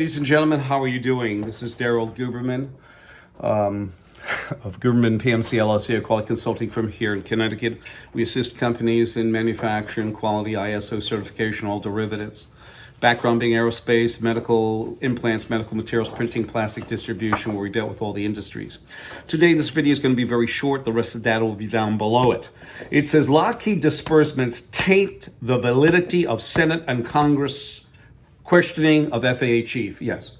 Ladies and gentlemen, how are you doing? This is Daryl Guberman of Guberman PMC LLC, a quality consulting firm here in Connecticut. We assist companies in manufacturing, quality, ISO certification, all derivatives. Background being aerospace, medical implants, medical materials, printing, plastic distribution, where we dealt with all the industries. Today, this video is going to be very short. The rest of the data will be down below it. It says Lockheed Disbursements taint the validity of Senate and Congress questioning of FAA chief. Yes.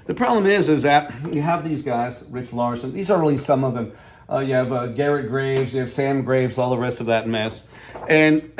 The problem is that you have these guys, Rich Larsen. These are really some of them. You have Garrett Graves, you have Sam Graves, all the rest of that mess. And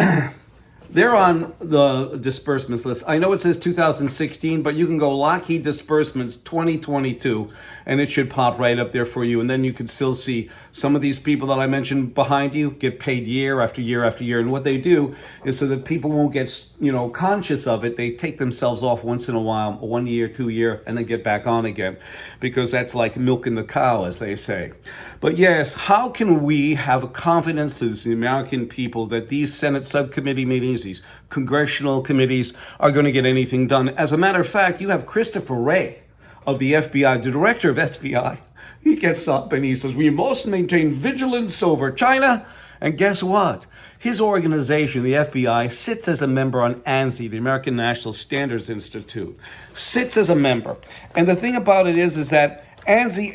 they're on the disbursements list. I know it says 2016, but you can go Lockheed Disbursements 2022, and it should pop right up there for you. And then you can still see some of these people that I mentioned behind you get paid year after year after year. And what they do is so that people won't get, conscious of it, they take themselves off once in a while, 1 year, 2 year, and then get back on again, because that's like milking the cow, as they say. But yes, how can we have confidence as the American people that these Senate subcommittee meetings, these congressional committees are going to get anything done? As a matter of fact, you have Christopher Wray of the FBI, the director of FBI. He gets up and he says, we must maintain vigilance over China. And guess what? His organization, the FBI, sits as a member on ANSI, the American National Standards Institute, sits as a member. And the thing about it is that ANSI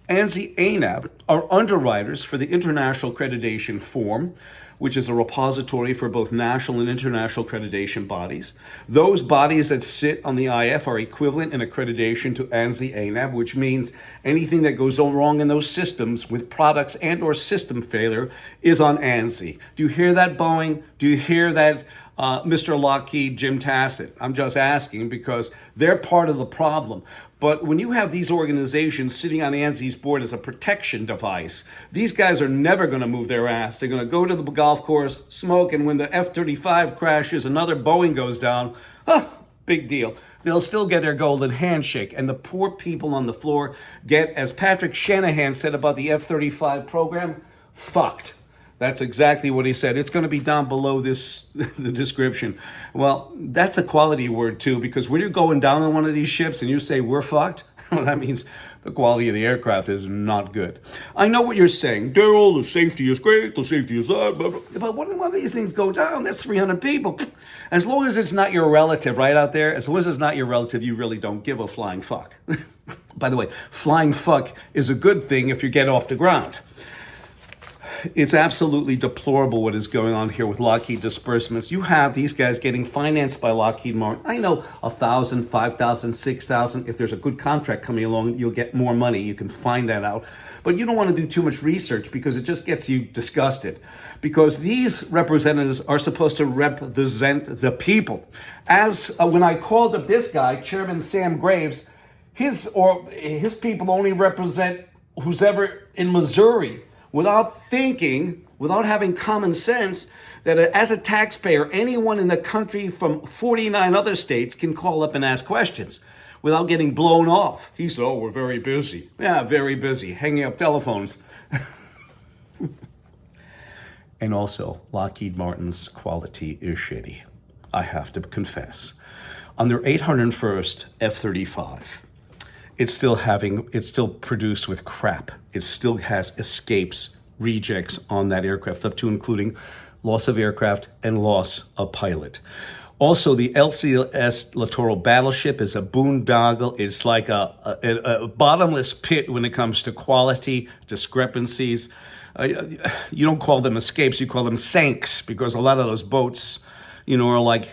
ANAB are underwriters for the International Accreditation Form, which is a repository for both national and international accreditation bodies. Those bodies that sit on the IF are equivalent in accreditation to ANSI ANAB, which means anything that goes wrong in those systems with products and or system failure is on ANSI. Do you hear that, Boeing? Do you hear that, Mr. Lockheed, Jim Tassett? I'm just asking because they're part of the problem. But when you have these organizations sitting on ANSI's board as a protection device, these guys are never going to move their ass. They're going to go to the golf course, smoke, and when the F-35 crashes, another Boeing goes down, big deal. They'll still get their golden handshake. And the poor people on the floor get, as Patrick Shanahan said about the F-35 program, fucked. That's exactly what he said. It's going to be down below this, the description. Well, that's a quality word too, because when you're going down on one of these ships and you say, we're fucked, well, that means the quality of the aircraft is not good. I know what you're saying. Daryl, the safety is great, the safety is that, blah, blah. But when one of these things go down, that's 300 people. As long as it's not your relative right out there, as long as it's not your relative, you really don't give a flying fuck. By the way, flying fuck is a good thing if you get off the ground. It's absolutely deplorable what is going on here with Lockheed Disbursements. You have these guys getting financed by Lockheed Martin. I know 1,000, 5,000, 6,000. If there's a good contract coming along, you'll get more money. You can find that out. But you don't want to do too much research because it just gets you disgusted. Because these representatives are supposed to represent the people. As when I called up this guy, Chairman Sam Graves, his people only represent who's ever in Missouri, without thinking, without having common sense, that as a taxpayer, anyone in the country from 49 other states can call up and ask questions without getting blown off. He said, oh, we're very busy. Yeah, very busy, hanging up telephones. And also, Lockheed Martin's quality is shitty. I have to confess. On their 801st F-35, it's still produced with crap. It still has escapes, rejects on that aircraft, up to including loss of aircraft and loss of pilot. Also, the LCS Littoral battleship is a boondoggle. It's like a bottomless pit when it comes to quality discrepancies. You don't call them escapes, you call them sanks, because a lot of those boats, are like,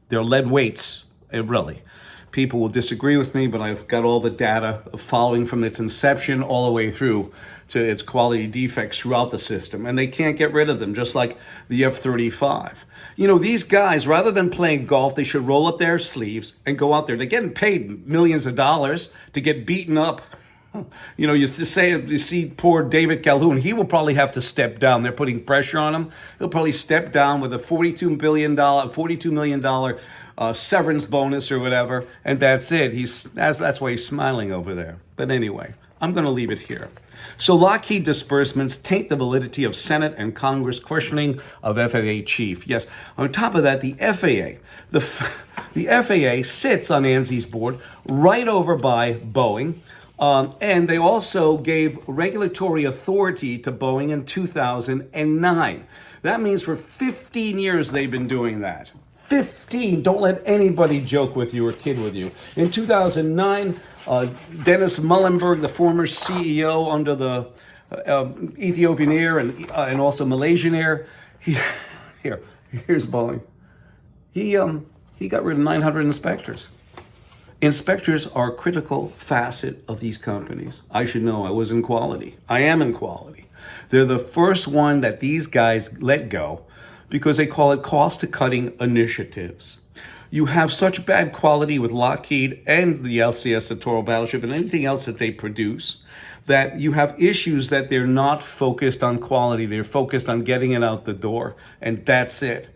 they're lead weights, really. People will disagree with me, but I've got all the data following from its inception all the way through to its quality defects throughout the system. And they can't get rid of them, just like the F-35. These guys, rather than playing golf, they should roll up their sleeves and go out there. They're getting paid millions of dollars to get beaten up. You see poor David Calhoun, he will probably have to step down. They're putting pressure on him. He'll probably step down with a $42 million severance bonus or whatever, and that's it. That's why he's smiling over there. But anyway, I'm going to leave it here. So Lockheed disbursements taint the validity of Senate and Congress questioning of FAA chief. Yes, on top of that, the FAA sits on ANSI's board right over by Boeing. And they also gave regulatory authority to Boeing in 2009. That means for 15 years they've been doing that. 15. Don't let anybody joke with you or kid with you. In 2009, Dennis Muhlenberg, the former CEO under the Ethiopian Air and also Malaysian Air, here's Boeing. He got rid of 900 inspectors. Inspectors are a critical facet of these companies. I should know. I was in quality. I am in quality. They're the first one that these guys let go because they call it cost-cutting initiatives. You have such bad quality with Lockheed and the LCS Littoral battleship and anything else that they produce that you have issues that they're not focused on quality. They're focused on getting it out the door, and that's it.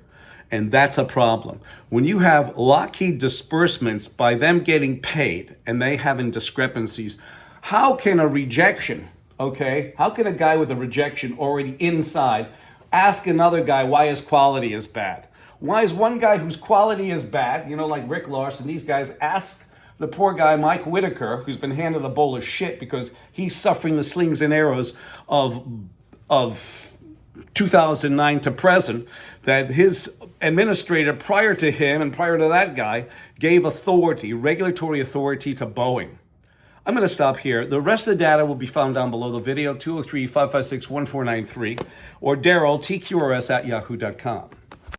And that's a problem. When you have Lockheed disbursements by them getting paid and they having discrepancies, how can a rejection, how can a guy with a rejection already inside ask another guy why his quality is bad? Why is one guy whose quality is bad, like Rick Larsen, these guys ask the poor guy, Mike Whitaker, who's been handed a bowl of shit because he's suffering the slings and arrows of 2009 to present, that his administrator prior to him and prior to that guy gave regulatory authority to Boeing. I'm going to stop here. The rest of the data will be found down below the video, 203-556-1493, or Daryl, TQRS@yahoo.com.